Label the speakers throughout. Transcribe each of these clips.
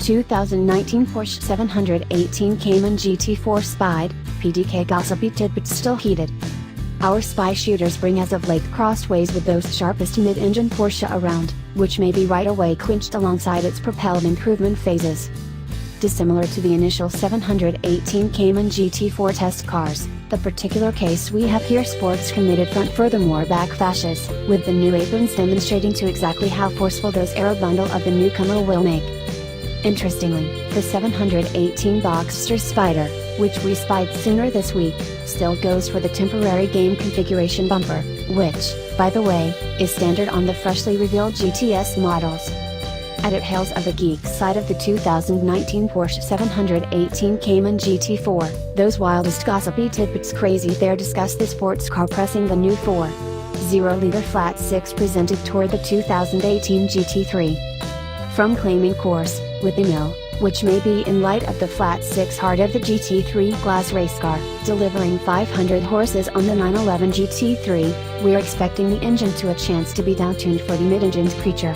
Speaker 1: 2019 Porsche 718 Cayman GT4 Spied, PDK gossipy tidbits still heated. Our spy shooters bring as of late crossed ways with those sharpest mid-engine Porsche around, which may be right away clinched alongside its propelled improvement phases. Dissimilar to the initial 718 Cayman GT4 test cars, the particular case we have here sports committed front furthermore back fascias, with the new aprons demonstrating to exactly how forceful those aero bundle of the newcomer will make. Interestingly, the 718 Boxster Spyder, which we spied sooner this week, still goes for the temporary game configuration bumper, which, by the way, is standard on the freshly revealed GTS models. At it hails of the geek side of the 2019 Porsche 718 Cayman GT4, those wildest gossipy tidbits crazy there discuss the sports car pressing the new 4.0-liter flat 6 presented toward the 2018 GT3. From claiming course, with the mill, which may be in light of the flat 6 heart of the GT3 glass racecar, delivering 500 horses on the 911 GT3, we're expecting the engine to a chance to be downtuned for the mid-engined creature.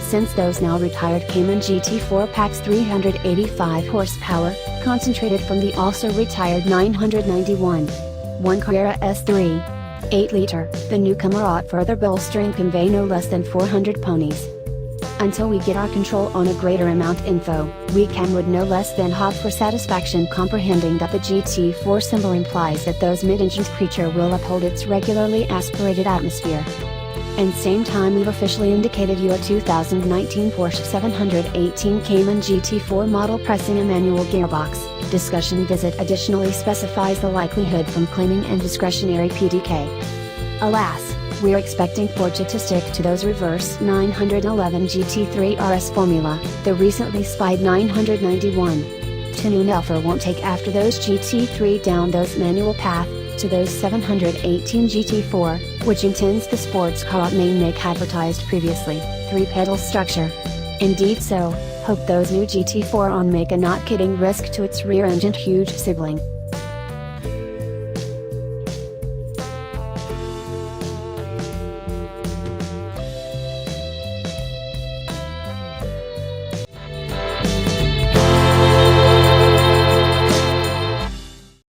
Speaker 1: Since those now retired Cayman GT4 packs 385 horsepower, concentrated from the also retired 991. 1 Carrera S 3.8-liter, the newcomer ought further bolster and convey no less than 400 ponies. Until we get our control on a greater amount info, we would no less than hope for satisfaction comprehending that the GT4 symbol implies that those mid-engined creature will uphold its regularly aspirated atmosphere. And same time we've officially indicated you a 2019 Porsche 718 Cayman GT4 model pressing a manual gearbox. Discussion visit additionally specifies the likelihood from claiming and discretionary PDK. Alas, we're expecting Porsche to stick to those reverse 911 GT3 RS formula, the recently spied 991. Tuned Alpha won't take after those GT3 down those manual path, to those 718 GT4, which intends the sports car main make advertised previously, 3-pedal structure. Indeed so, hope those new GT4 on make a not kidding risk to its rear-engined huge sibling.